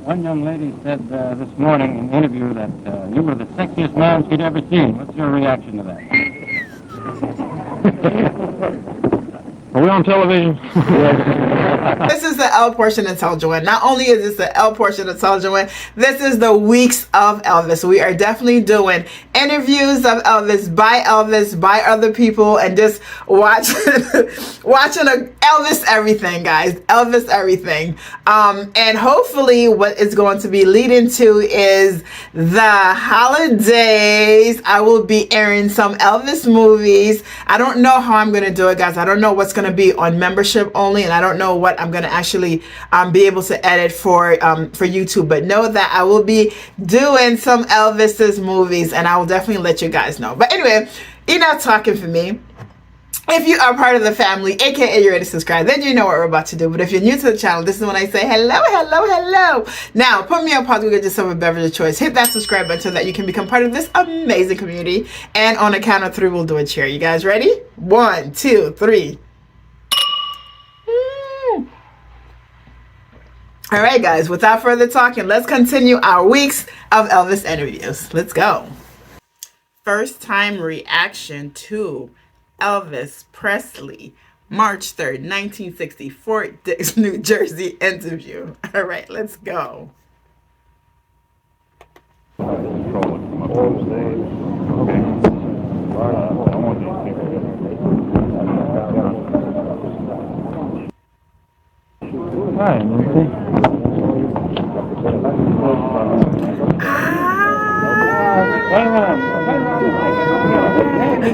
One young lady said this morning in an interview that you were the sexiest man she'd ever seen. What's your reaction to that? Are we on television? This is the L portion of T.E.L.L, Joanne. Not only is this the L portion of T.E.L.L, Joanne, this is the weeks of Elvis. We are definitely doing interviews of Elvis by other people, and just watching a Elvis everything, guys. Elvis everything. And hopefully what it's going to be leading to is the holidays. I will be airing some Elvis movies. I don't know how I'm going to do it, guys. I don't know what's going to be on membership only, and I don't know what I'm going to actually be able to edit for YouTube. But know that I will be doing some Elvis's movies, and I will definitely let you guys know. But anyway, enough talking for me. If you are part of the family, aka you're ready to subscribe, then you know what we're about to do. But if you're new to the channel, this is when I say hello, hello, hello. Now, put me on pause, go get yourself a beverage of choice. Hit that subscribe button so that you can become part of this amazing community. And on a count of 3, we'll do a cheer. You guys ready? 1, 2, 3. All right, guys, without further talking, let's continue our weeks of Elvis interviews. Let's go. First time reaction to Elvis Presley, March 3rd, 1960, Fort Dix, New Jersey interview. All right, let's go. Hi, Nancy.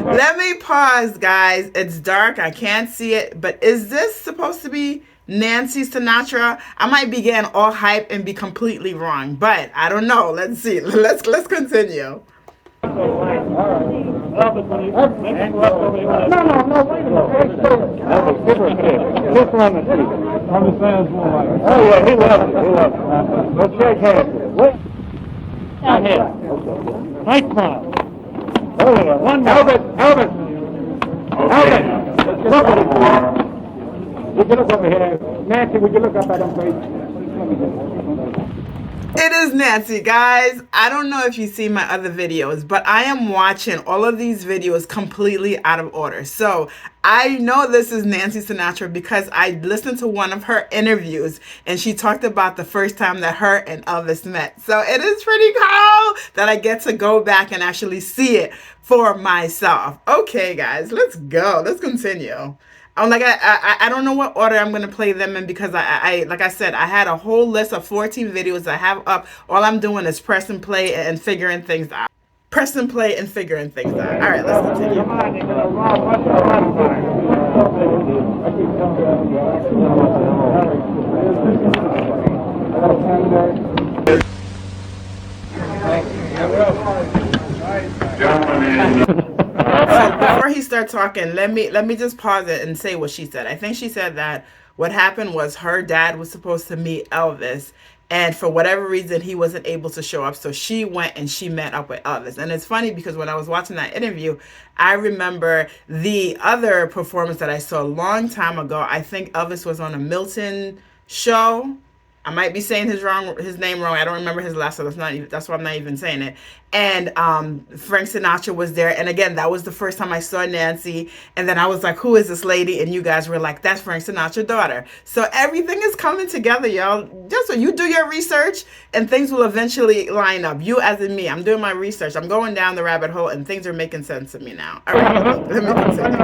Let me pause, guys. It's dark. I can't see it. But is this supposed to be Nancy Sinatra? I might be getting all hype and be completely wrong, but I don't know. Let's see. Let's continue. No, wait a minute. Elvis, give her a kiss. Kiss her on the cheek. I'm just saying it's more like. Oh, yeah, he loves it. He loves it. Let's shake hands. Wait. Down here. Nice smile. Oh, yeah. One more. Elvis. Look at him. Would you look over here? Nancy, would you look up at him, please? It is Nancy, guys. I don't know if you see my other videos, but I am watching all of these videos completely out of order. So I know this is Nancy Sinatra because I listened to one of her interviews and she talked about the first time that her and Elvis met. So it is pretty cool that I get to go back and actually see it for myself. Okay, guys, let's go. Let's continue. I'm like, I don't know what order I'm going to play them in because I like I said, I had a whole list of 14 videos I have up. All I'm doing is press and play and figuring things out. Press and play and figuring things out. All right, let's continue. Before he starts talking, let me just pause it and say what she said. I think she said that what happened was her dad was supposed to meet Elvis, and for whatever reason he wasn't able to show up, so she went and she met up with Elvis. And it's funny because when I was watching that interview, I remember the other performance that I saw a long time ago. I think Elvis was on a Milton show. I might be saying his name wrong. I don't remember his last name. That's why I'm not even saying it. And Frank Sinatra was there. And again, that was the first time I saw Nancy. And then I was like, who is this lady? And you guys were like, that's Frank Sinatra's daughter. So everything is coming together, y'all. Just so you do your research and things will eventually line up. You as in me. I'm doing my research. I'm going down the rabbit hole and things are making sense to me now. All right, let me continue.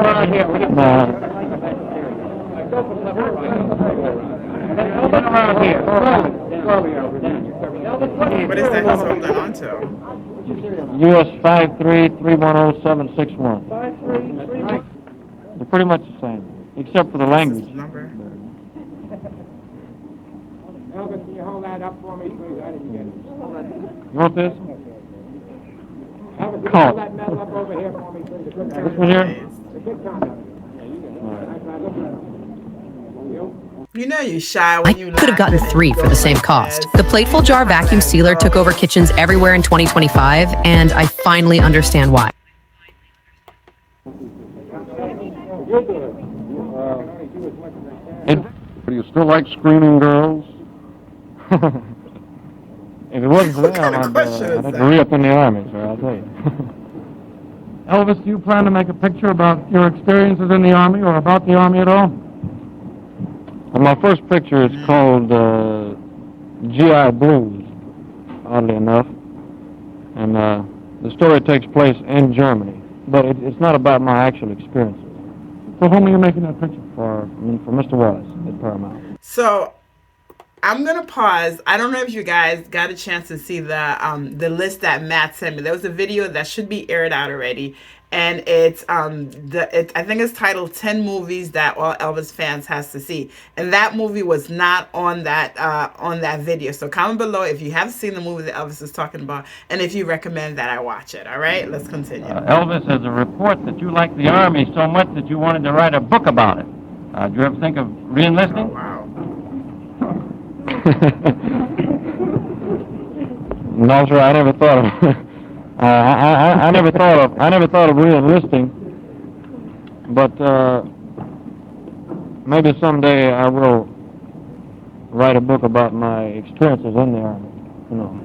What is that he's holding on to? US 5331071. They're pretty much the same, except for the language. Number. Elvis, can you hold that up for me, please? I didn't get it. You want this? Elvis, can you hold that metal up over here for me, please? This one here? The Kit Kat. You know you shy when you could have gotten 3 for the same cost. The Plateful Jar vacuum sealer took over kitchens everywhere in 2025, and I finally understand why. Do you still like screaming girls? If it wasn't for What them, kind of question is I'd that? re-up in the Army, sir, I'll tell you. Elvis, do you plan to make a picture about your experiences in the Army or about the Army at all? And my first picture is called GI Blues, oddly enough. And the story takes place in Germany. But it's not about my actual experiences. For whom are you making that picture? For Mr. Wallace at Paramount. So I'm gonna pause. I don't know if you guys got a chance to see the list that Matt sent me. There was a video that should be aired out already, and it's I think it's titled 10 movies that all Elvis fans has to see, and that movie was not on that video. So comment below if you have seen the movie that Elvis is talking about, and if you recommend that I watch it. All right, let's continue. Elvis has a report that you liked the Army so much that you wanted to write a book about it. Did you ever think of re-enlisting? Oh, wow. No, sir. I never thought of. I never thought of re-enlisting. But maybe someday I will write a book about my experiences in the Army. You know.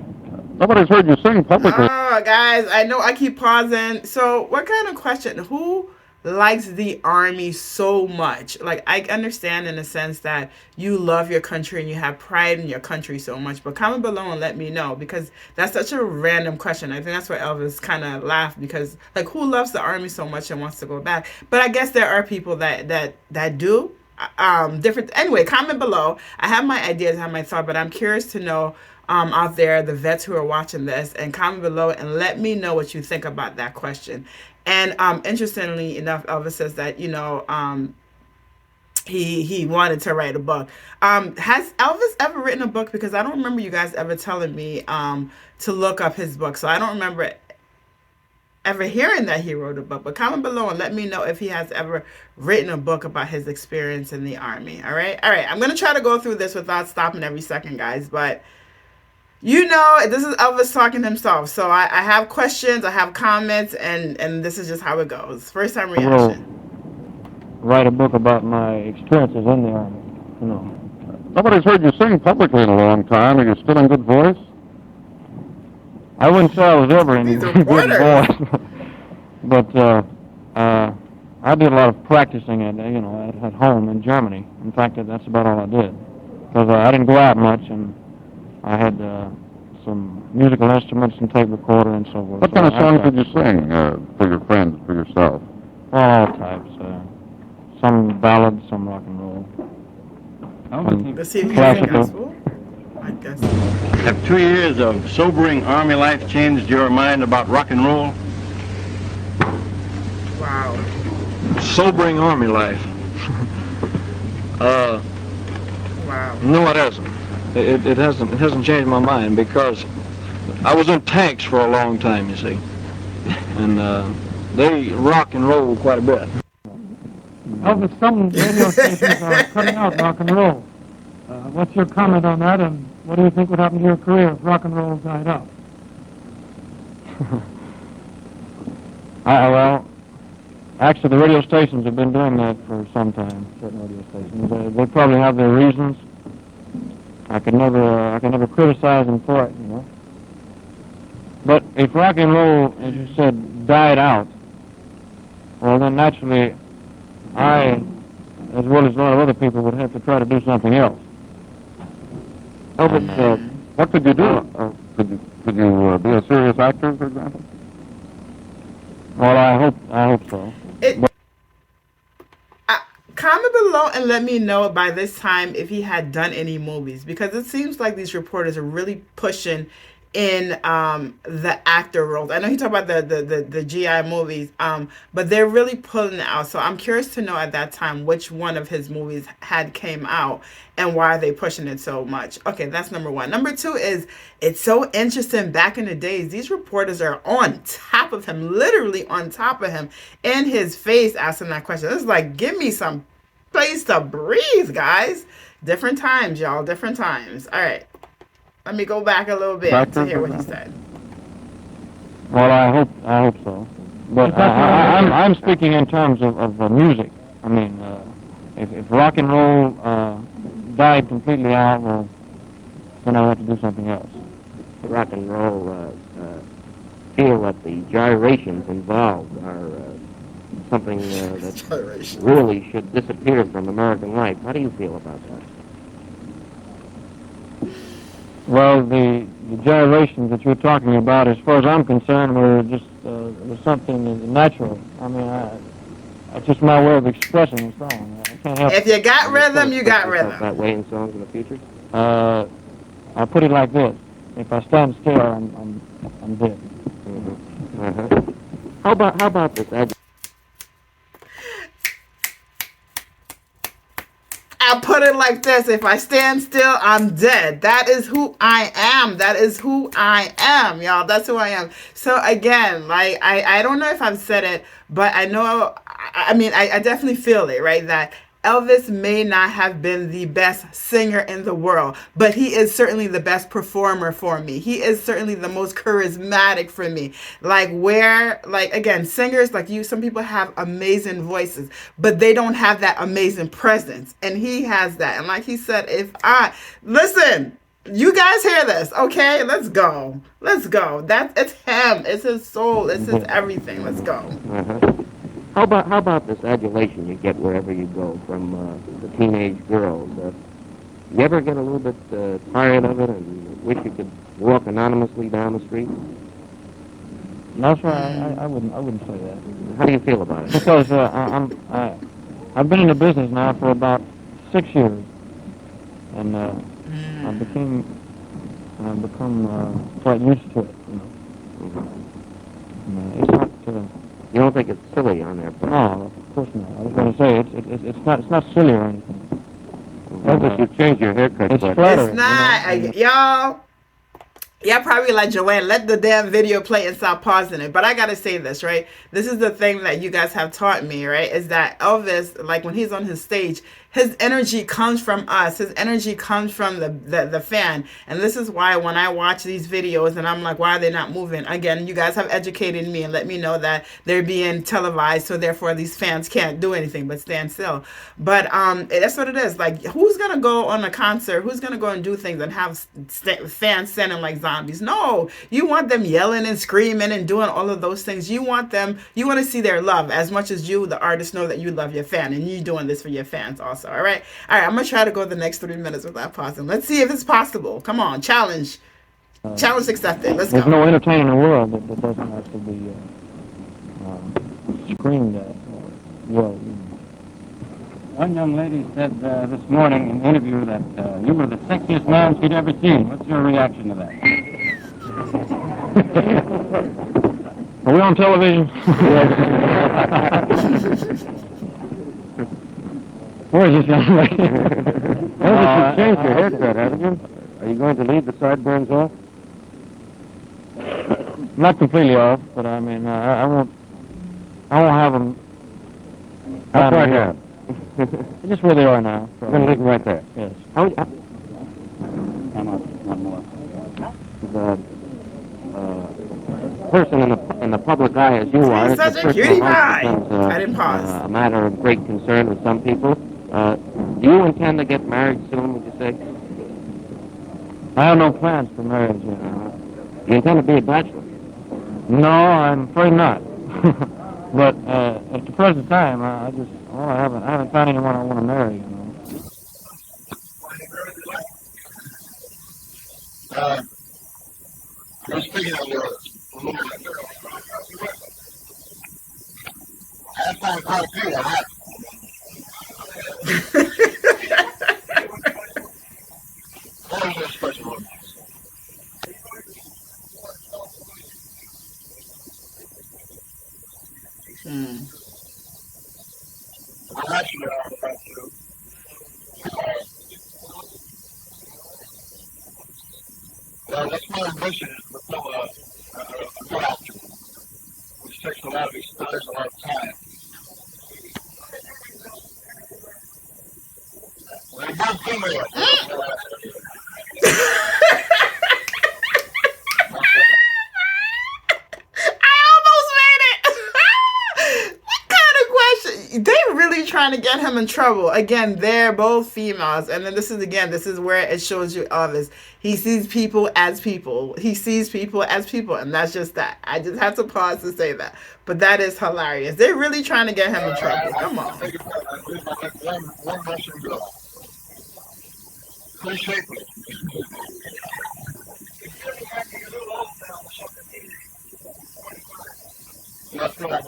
Nobody's heard you sing publicly. Oh, guys, I know I keep pausing. So, what kind of question? Who likes the Army so much? Like, I understand in a sense that you love your country and you have pride in your country so much, but comment below and let me know, because that's such a random question. I think that's why Elvis kind of laughed, because like, who loves the Army so much and wants to go back? But I guess there are people that do. Different. Anyway, comment below. I have my ideas, I have my thought, but I'm curious to know out there, the vets who are watching this, and comment below and let me know what you think about that question. And interestingly enough, Elvis says that, you know, he wanted to write a book. Has Elvis ever written a book? Because I don't remember you guys ever telling me to look up his book. So I don't remember ever hearing that he wrote a book. But comment below and let me know if he has ever written a book about his experience in the Army. All right? All right. I'm going to try to go through this without stopping every second, guys. But you know, this is Elvis talking himself. So I have questions, I have comments, and this is just how it goes. First time reaction. Write a book about my experiences in the Army. You know. Nobody's heard you sing publicly in a long time. Are you still in good voice? I wouldn't say I was ever in good voice. But I did a lot of practicing at home in Germany. In fact, that's about all I did. Because I didn't go out much, and I had some musical instruments and tape recorder and so forth. What kind of songs did you sing for your friends, for yourself? All types. Some ballads, some rock and roll. Let's see if you can sing gospel. I guess. Have 2 years of sobering Army life changed your mind about rock and roll? Wow. Sobering Army life. Wow. No, it hasn't. It hasn't changed my mind, because I was in tanks for a long time, you see, and they rock and roll quite a bit. Elvis, some radio stations are cutting out rock and roll. What's your comment on that, and what do you think would happen to your career if rock and roll died out? Well, actually, the radio stations have been doing that for some time. Certain radio stations, they probably have their reasons. I could never criticize them for it, you know. But if rock and roll, as you said, died out, well, then naturally, I, as well as a lot of other people, would have to try to do something else. Elvis, what could you do? Could you be a serious actor, for example? Well, I hope so. Comment below and let me know by this time if he had done any movies, because it seems like these reporters are really pushing in the actor roles. I know he talked about the GI movies, but they're really pulling it out. So I'm curious to know at that time which one of his movies had came out and why are they pushing it so much. Okay, that's number one. Number two is, it's so interesting. Back in the days, these reporters are on top of him, literally on top of him, in his face, asking that question. It's like, give me some place to breathe, guys. Different times, y'all. Different times. All right. Let me go back a little bit to hear what he said. Well, I hope so. But I'm speaking in terms of music. I mean, if rock and roll died completely out, well, then I'll have to do something else. rock and roll feel that the gyrations involved are something that really should disappear from American life. How do you feel about that? Well, the gyrations that you're talking about, as far as I'm concerned, were just was something natural. I mean, it's just my way of expressing a song. I can't help If you got rhythm, you got Yourself that rhythm. way in songs in the future? I'll put it like this: if I stand still, I'm dead. Mm-hmm. Uh-huh. How about this? I put it like this: if I stand still, I'm dead. That is who I am. That is who I am, y'all. That's who I am. So again, like I don't know if I've said it, but I know. I mean, I definitely feel it, right? That Elvis may not have been the best singer in the world, but he is certainly the best performer for me. He is certainly the most charismatic for me. Like again, singers like you, some people have amazing voices, but they don't have that amazing presence. And he has that. And like he said, listen, you guys hear this, okay? Let's go. Let's go. It's him. It's his soul. It's his everything. Let's go. Uh-huh. How about this adulation you get wherever you go from the teenage girls? You ever get a little bit tired of it and wish you could walk anonymously down the street? No, sir, I wouldn't say that. How do you feel about it? Because I've been in the business now for about 6 years, and I've become quite used to it. You know, Mm-hmm. it's not. You don't think it's silly on their part? No, of course not. I was going to say it's not silly or anything. Elvis, you changed your haircut. It's but flattering. It's not, y'all. Yeah, probably like Joanne, let the damn video play and stop pausing it. But I gotta say this, right? This is the thing that you guys have taught me, right? Is that Elvis, like when he's on his stage, his energy comes from us. His energy comes from the fan. And this is why when I watch these videos and I'm like, why are they not moving? Again, you guys have educated me and let me know that they're being televised, so therefore these fans can't do anything but stand still. But that's what it is. Like, who's gonna go on a concert? Who's gonna go and do things and have fans standing like zombies? No, you want them yelling and screaming and doing all of those things. You want to see their love as much as you, the artist, know that you love your fan, and you doing this for your fans also. All right. I'm gonna try to go the next 3 minutes without pausing. Let's see if it's possible. Come on, challenge accepted. Let's There's go. no entertainer in the world that doesn't have to be screamed at. Well, one young lady said this morning in an interview that you were the sexiest man she'd ever seen. What's your reaction to that? Are we on television? Where is this young lady? Elvis, you changed your haircut, haven't you? Are you going to leave the sideburns off? Not completely off, but I mean, I won't have them. How far down? Just where they are now. I'm going to leave them right there. Yes. How, Come on, one more. the person in the public eye as you are, Such it's a cutie pie. becomes I didn't pause. a matter of great concern with some people. Do you intend to get married soon, would you say? I have no plans for marriage yet. You intend to be a bachelor? No, I'm afraid not. But at the present time, I haven't found anyone I want to marry. You know. You're speaking of your I find quite a few of that. What is this special one? I'm actually on the front too. Well, that's my ambition is to become a good actor, which takes a lot of experience, a lot of time. Well, both females. trying to get him in trouble. Again, they're both females. And then this is where it shows you Elvis. He sees people as people. He sees people as people. And that's just that. I just have to pause to say that. But that is hilarious. They're really trying to get him in trouble. Come on. One Russian girl. So shapely. That's right.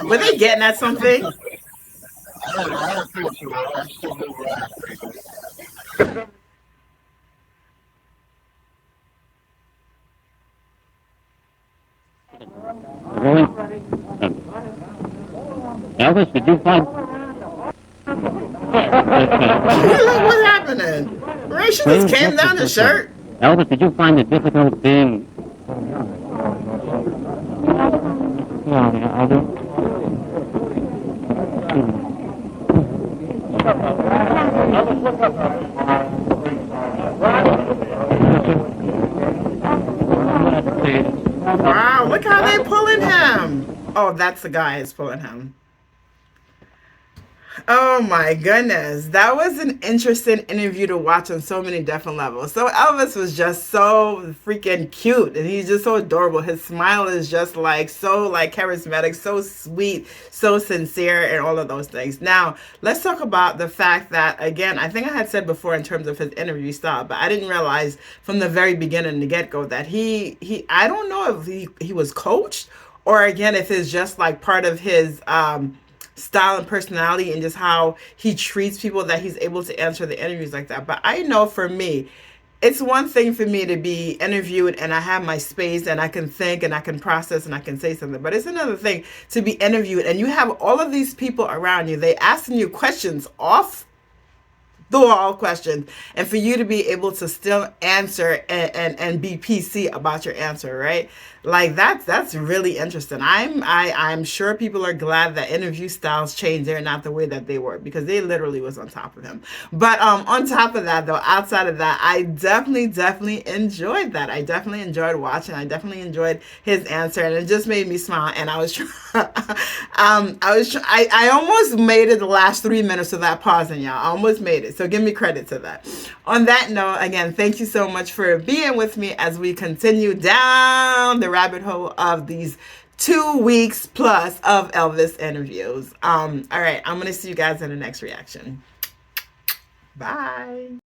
Were they getting at something? I don't feel too well. I'm still moving around. Really? Elvis, did you find... Look what's happening. Right, she just came down the shirt. Elvis, did you find it difficult being... Yeah, I do. Wow, look how they pulling him. Oh, that's the guy who's pulling him. Oh my goodness. That was an interesting interview to watch on so many different levels. So Elvis was just so freaking cute and he's just so adorable. His smile is just like so like charismatic, so sweet, so sincere and all of those things. Now, let's talk about the fact that, again, I think I had said before in terms of his interview style, but I didn't realize from the very beginning, the get-go, that he I don't know if he was coached or again, if it's just like part of his style and personality and just how he treats people that he's able to answer the interviews like that. But I know for me, it's one thing for me to be interviewed and I have my space and I can think and I can process and I can say something. But it's another thing to be interviewed and you have all of these people around you. They asking you questions off the wall questions, and for you to be able to still answer and be PC about your answer, right? Like that's really interesting. I'm sure people are glad that interview styles changed. They're not the way that they were because they literally was on top of him. But on top of that though, outside of that, I definitely enjoyed that. I definitely enjoyed watching. I definitely enjoyed his answer, and it just made me smile. And I was I almost made it the last 3 minutes of that pausing, y'all. I almost made it. So give me credit to that. On that note, again, thank you so much for being with me as we continue down the rabbit hole of these 2 weeks plus of Elvis interviews. All right, I'm going to see you guys in the next reaction. Bye.